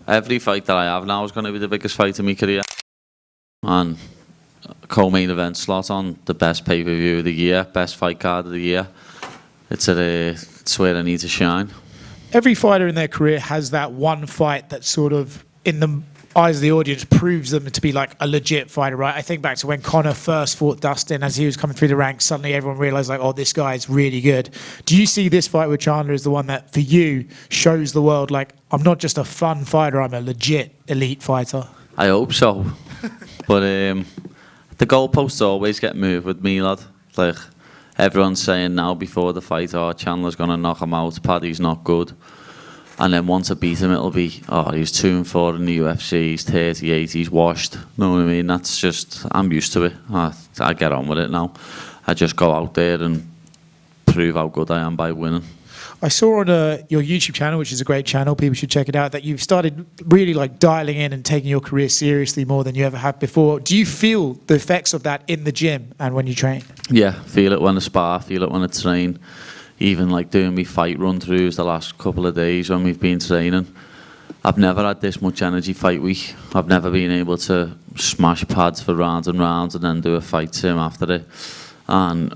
every fight that I have now is going to be the biggest fight in my career. And co-main event slot on the best pay-per-view of the year, best fight card of the year. It's where I need to shine. Every fighter in their career has that one fight that sort of, in the eyes of the audience, proves them to be like a legit fighter, right? I think back to when Conor first fought Dustin. As he was coming through the ranks, suddenly everyone realised, like, oh, this guy's really good. Do you see this fight with Chandler as the one that, for you, shows the world, like, I'm not just a fun fighter, I'm a legit elite fighter? I hope so. But the goalposts always get moved with me, lad. Like, everyone's saying now before the fight, oh, Chandler's going to knock him out, Paddy's not good. And then once I beat him, it'll be, oh, he's 2-4 in the UFC, he's 38, he's washed. Know what I mean? That's just, I'm used to it. I get on with it now. I just go out there and prove how good I am by winning. I saw on your YouTube channel, which is a great channel, people should check it out, that you've started really like dialing in and taking your career seriously more than you ever have before. Do you feel the effects of that in the gym and when you train? Yeah, feel it when I spar, feel it when I train. Even like doing me fight run-throughs the last couple of days when we've been training. I've never had this much energy fight week. I've never been able to smash pads for rounds and rounds and then do a fight sim after it. And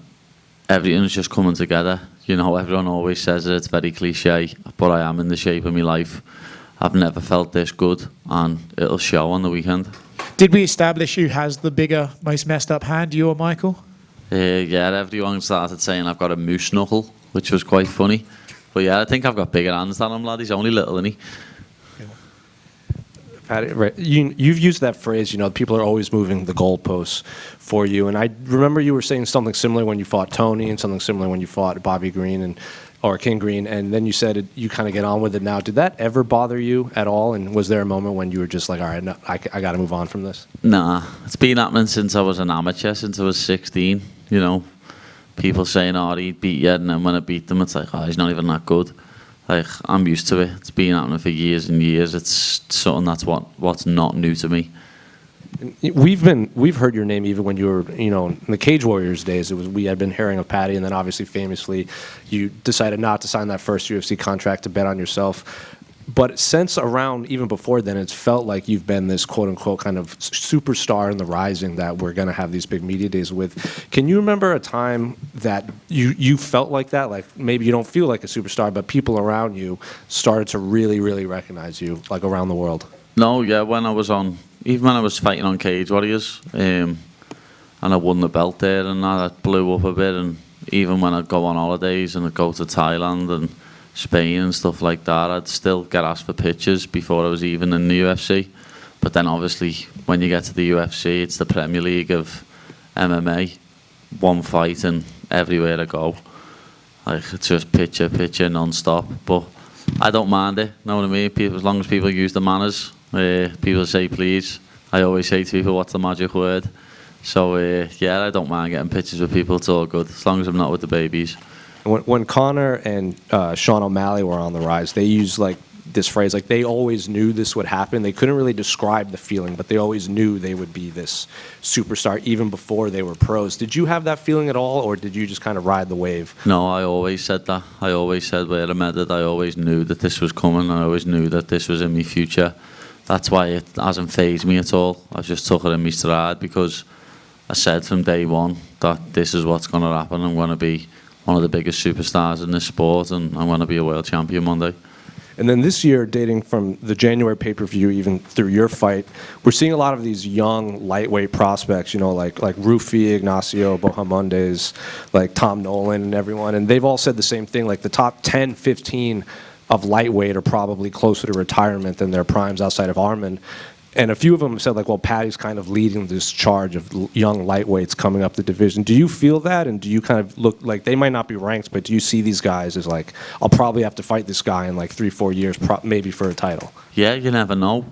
everything's just coming together. You know, everyone always says it, it's very cliche, but I am in the shape of my life. I've never felt this good, and it'll show on the weekend. Did we establish who has the bigger, most messed up hand, you or Michael? Yeah, everyone started saying I've got a moose knuckle, which was quite funny. But yeah, I think I've got bigger hands than him, lad. He's only little, isn't he? Paddy, right. You've used that phrase, you know, people are always moving the goalposts for you. And I remember you were saying something similar when you fought Tony and something similar when you fought Bobby Green or King Green. And then you said you kind of get on with it now. Did that ever bother you at all? And was there a moment when you were just like, all right, no, I got to move on from this? Nah, it's been happening since I was an amateur, since I was 16, you know. People saying, oh, he'd beat you, and then when I beat them, it's like, oh, he's not even that good. Like, I'm used to it. It's been happening for years and years. It's something that's what's not new to me. We've heard your name even when you were, you know, in the Cage Warriors days. We had been hearing of Paddy, and then obviously famously, you decided not to sign that first UFC contract to bet on yourself. But since around, even before then, it's felt like you've been this quote-unquote kind of superstar in the rising that we're going to have these big media days with. Can you remember a time that you felt like that? Like maybe you don't feel like a superstar, but people around you started to really, really recognize you, like around the world? No, yeah, even when I was fighting on Cage Warriors, and I won the belt there, and that blew up a bit. And even when I'd go on holidays and I'd go to Thailand and Spain and stuff like that, I'd still get asked for pictures before I was even in the UFC. But then obviously when you get to the UFC, it's the Premier League of MMA, one fight and everywhere I go, like it's just picture non-stop. But I don't mind it, know what I mean? People, as long as people use the manners, people say please. I always say to people, what's the magic word? So yeah, I don't mind getting pictures with people, it's all good, as long as I'm not with the babies. When Conor and Sean O'Malley were on the rise, they used like this phrase, like they always knew this would happen. They couldn't really describe the feeling, but they always knew they would be this superstar even before they were pros. Did you have that feeling at all, or did you just kind of ride the wave? No, I always said that. I always said where I met it, I always knew that this was coming. I always knew that this was in my future. That's why it hasn't fazed me at all. I just took it in my stride because I said from day one that this is what's going to happen. I'm going to be one of the biggest superstars in this sport, and I'm going to be a world champion one day. And then this year, dating from the January pay-per-view even through your fight, we're seeing a lot of these young lightweight prospects, you know, like Rufi, Ignacio, Bohamondes, like Tom Nolan and everyone, and they've all said the same thing, like the top 10, 15 of lightweight are probably closer to retirement than their primes outside of Arman. And a few of them said, like, well, Paddy's kind of leading this charge of young lightweights coming up the division. Do you feel that? And do you kind of look like they might not be ranked, but do you see these guys as like, I'll probably have to fight this guy in like 3-4 years, maybe for a title? Yeah, you never know.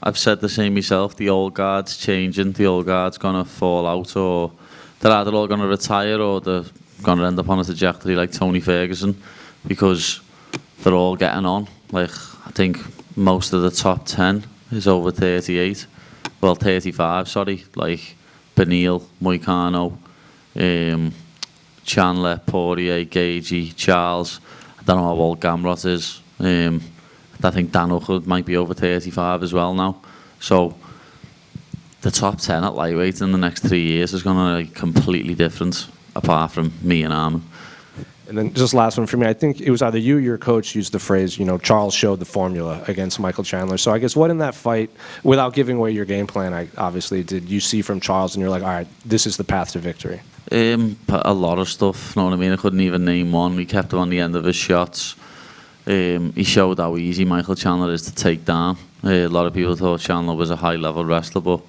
I've said the same myself. The old guard's changing. The old guard's going to fall out, or they're either all going to retire or they're going to end up on a trajectory like Tony Ferguson, because they're all getting on. Like, I think most of the top 10 is over 38, well 35, sorry, like Benil, Moicano, Chandler, Poirier, Gagey, Charles. I don't know how old Gamrot is. I I think Dan Hooker might be over 35 as well now. So the top 10 at lightweight in the next 3 years is going to be completely different, apart from me and Armin. And then just last one for me. I think it was either you or your coach used the phrase, Charles showed the formula against Michael Chandler. So I guess what in that fight, without giving away your game plan, obviously, did you see from Charles and you're like, all right, this is the path to victory? A lot of stuff, you know what I mean? I couldn't even name one. He kept him on the end of his shots. He showed how easy Michael Chandler is to take down. A lot of people thought Chandler was a high-level wrestler, but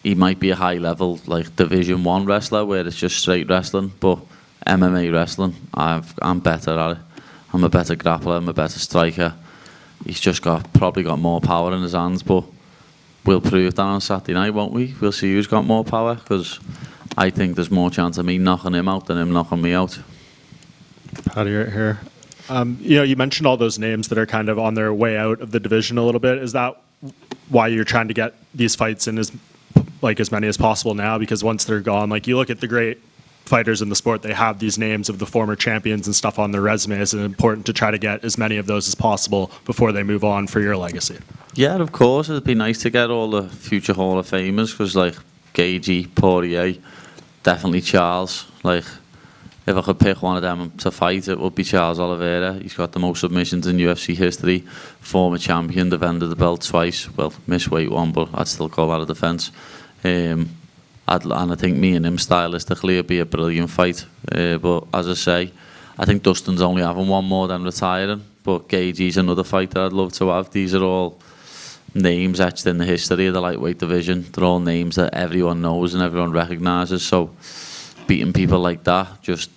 he might be a high-level, like, Division 1 wrestler, where it's just straight wrestling, but MMA wrestling, I'm better at it. I'm a better grappler, I'm a better striker. He's just probably got more power in his hands, but we'll prove that on Saturday night, won't we? We'll see who's got more power, because I think there's more chance of me knocking him out than him knocking me out. Paddy, right here. You mentioned all those names that are kind of on their way out of the division a little bit. Is that why you're trying to get these fights in as many as possible now? Because once they're gone, like you look at the great fighters in the sport, they have these names of the former champions and stuff on their resumes, and it's important to try to get as many of those as possible before they move on for your legacy. Yeah, of course. It'd be nice to get all the future Hall of Famers, because like Gagey, Poirier, definitely Charles. Like, if I could pick one of them to fight, it would be Charles Oliveira. He's got the most submissions in UFC history. Former champion, defended the belt twice. Well, missed weight one, but I'd still call that a defence. And I think me and him stylistically would be a brilliant fight. But as I say, I think Dustin's only having one more than retiring. But Gagey's another fight that I'd love to have. These are all names etched in the history of the lightweight division. They're all names that everyone knows and everyone recognises. So beating people like that, just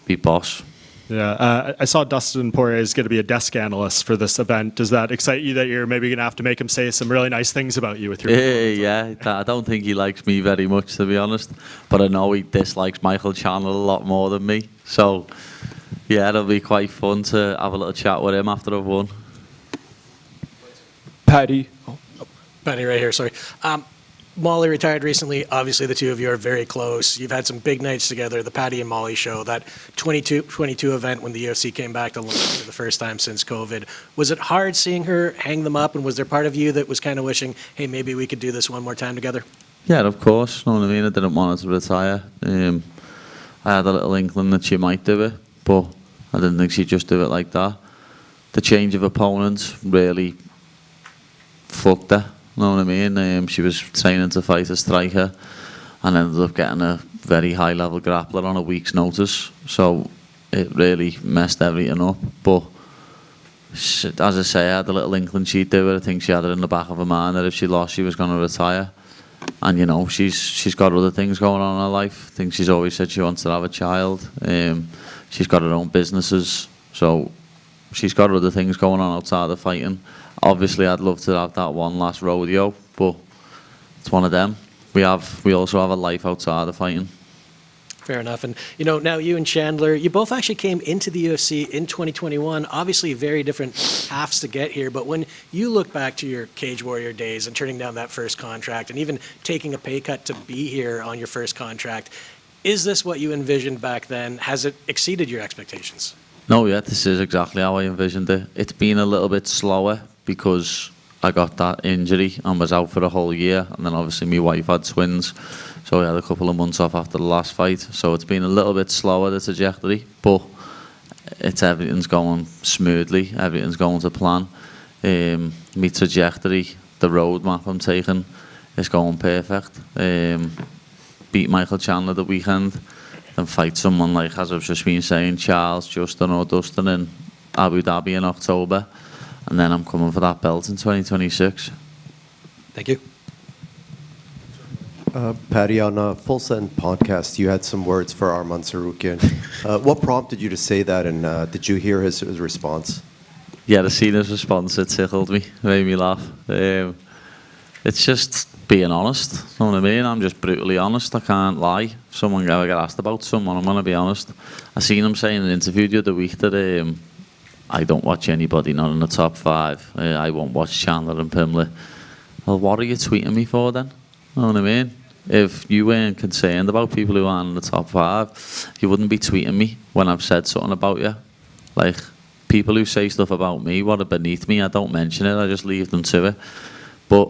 be boss. Yeah, I saw Dustin Poirier is going to be a desk analyst for this event. Does that excite you that you're maybe going to have to make him say some really nice things about you with your Yeah, I don't think he likes me very much, to be honest. But I know he dislikes Michael Chandler a lot more than me. So, yeah, it'll be quite fun to have a little chat with him after I've won. Paddy. Paddy right here, sorry. Molly retired recently. Obviously, the two of you are very close. You've had some big nights together, the Paddy and Molly show, that 22 event when the UFC came back to London for the first time since COVID. Was it hard seeing her hang them up, and was there part of you that was kind of wishing, hey, maybe we could do this one more time together? Yeah, of course. You know what I mean? I didn't want her to retire. I had a little inkling that she might do it, but I didn't think she'd just do it like that. The change of opponents really fucked her. You know what I mean? She was training to fight a striker and ended up getting a very high-level grappler on a week's notice. So it really messed everything up. But as I say, I had a little inkling she'd do it. I think she had it in the back of her mind that if she lost, she was going to retire. And, she's got other things going on in her life. I think she's always said she wants to have a child. She's got her own businesses. So she's got other things going on outside of fighting. Obviously, I'd love to have that one last rodeo, but it's one of them. We also have a life outside of fighting. Fair enough. And, now you and Chandler, you both actually came into the UFC in 2021, obviously very different paths to get here. But when you look back to your Cage Warrior days and turning down that first contract and even taking a pay cut to be here on your first contract, is this what you envisioned back then? Has it exceeded your expectations? No, yeah, this is exactly how I envisioned it. It's been a little bit slower because I got that injury and was out for a whole year, and then obviously my wife had twins, so we had a couple of months off after the last fight. So it's been a little bit slower, the trajectory, but everything's going smoothly, everything's going to plan. My trajectory, the roadmap I'm taking, is going perfect. Beat Michael Chandler the weekend, then fight someone like, as I've just been saying, Charles, Justin or Dustin in Abu Dhabi in October. And then I'm coming for that belt in 2026. Thank you. Paddy, on a Full Send podcast, you had some words for Arman Tsarukyan. What prompted you to say that, and did you hear his response? Yeah, to see his response, it tickled me, made me laugh. It's just being honest, you know what I mean? I'm just brutally honest, I can't lie. If someone ever get asked about someone, I'm going to be honest. I seen him say in an interview the other week that I don't watch anybody not in the top 5. I won't watch Chandler and Pimblett. Well, what are you tweeting me for then? You know what I mean? If you weren't concerned about people who aren't in the top 5, you wouldn't be tweeting me when I've said something about you. Like, people who say stuff about me what are beneath me, I don't mention it. I just leave them to it. But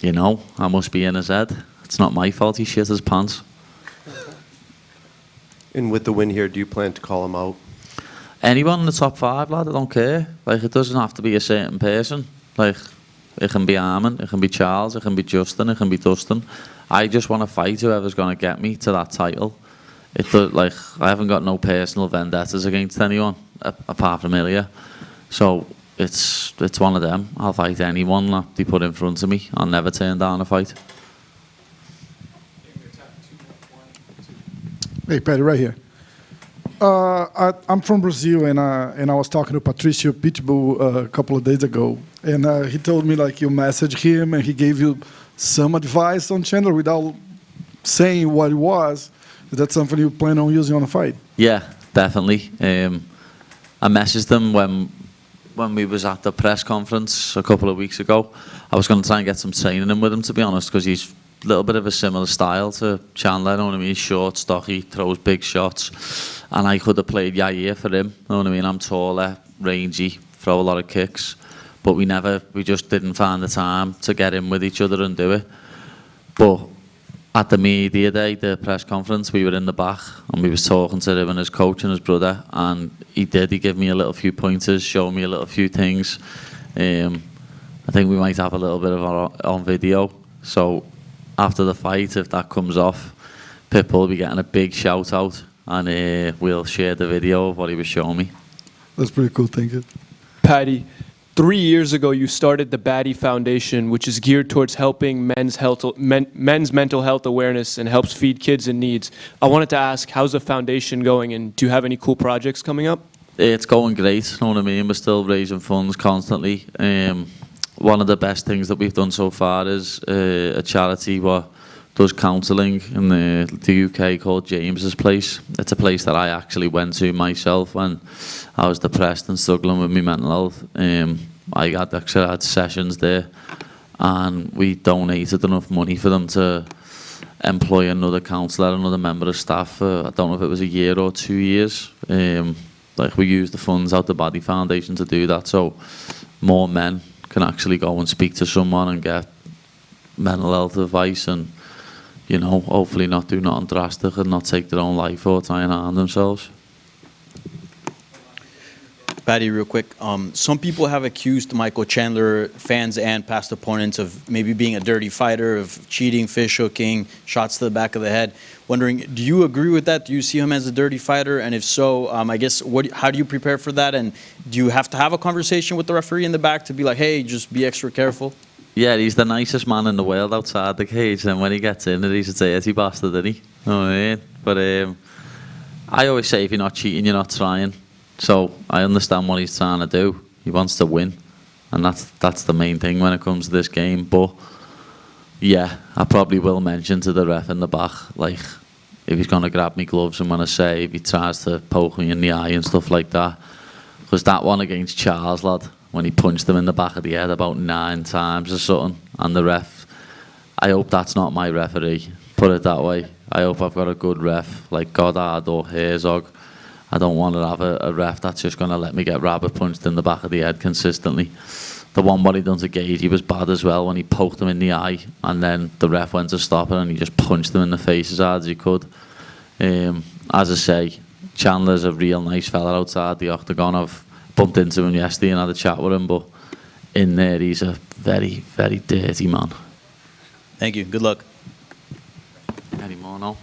you know, I must be in his head. It's not my fault he shit his pants. And with the win here, do you plan to call him out? Anyone in the top 5, lad, I don't care. Like, it doesn't have to be a certain person. Like, it can be Armin, it can be Charles, it can be Justin, it can be Dustin. I just want to fight whoever's going to get me to that title. Like, I haven't got no personal vendettas against anyone, apart from Ilya. So, it's one of them. I'll fight anyone that they put in front of me. I'll never turn down a fight. Hey, Paddy, right here. I'm from Brazil, and I was talking to Patricio Pitbull a couple of days ago, and he told me like you messaged him and he gave you some advice on Chandler without saying what it was. Is that something you plan on using on a fight? Yeah, definitely. I messaged him when we was at the press conference a couple of weeks ago. I was going to try and get some training in with him, to be honest, because he's a little bit of a similar style to Chandler, you know what I mean? He's short, stocky, throws big shots. And I could have played Yair for him, you know what I mean? I'm taller, rangy, throw a lot of kicks. But we just didn't find the time to get in with each other and do it. But at the media day, the press conference, we were in the back and we was talking to him and his coach and his brother, and he gave me a little few pointers, showed me a little few things. I think we might have a little bit of it on video. So after the fight, if that comes off, Pitbull will be getting a big shout out, and we'll share the video of what he was showing me. That's pretty cool, thank you. Paddy, 3 years ago you started the Paddy Foundation, which is geared towards helping men's mental health awareness and helps feed kids in needs. I wanted to ask, how's the foundation going, and do you have any cool projects coming up? It's going great, you know what I mean? We're still raising funds constantly. One of the best things that we've done so far is a charity what does counselling in the UK called James's Place. It's a place that I actually went to myself when I was depressed and struggling with my mental health. I had sessions there, and we donated enough money for them to employ another counsellor, another member of staff for, I don't know if it was a year or 2 years. Like, we used the funds out the Paddy Foundation to do that, so more men can actually go and speak to someone and get mental health advice, and you know, hopefully not do nothing drastic and not take their own life or try and harm themselves. Paddy, real quick. Some people have accused Michael Chandler, fans and past opponents, of maybe being a dirty fighter, of cheating, fish hooking, shots to the back of the head. Wondering, do you agree with that? Do you see him as a dirty fighter? And if so, I guess, how do you prepare for that? And do you have to have a conversation with the referee in the back to be like, hey, just be extra careful? Yeah, he's the nicest man in the world outside the cage, and when he gets in it, he's a dirty bastard, isn't he? You know what I mean? But I always say, if you're not cheating, you're not trying. So I understand what he's trying to do. He wants to win, and that's the main thing when it comes to this game. But yeah, I probably will mention to the ref in the back, like, if he's going to grab me gloves and when I say, if he tries to poke me in the eye and stuff like that. Because that one against Charles, lad, when he punched him in the back of the head about 9 times or something, and the ref, I hope that's not my referee, put it that way. I hope I've got a good ref, like Goddard or Herzog. I don't want to have a ref that's just going to let me get rabbit punched in the back of the head consistently. The one what he done to Gage, he was bad as well when he poked him in the eye, and then the ref went to stop it and he just punched him in the face as hard as he could. As I say, Chandler's a real nice fella outside the octagon. I've bumped into him yesterday and had a chat with him, but in there he's a very, very dirty man. Thank you. Good luck. Any more now?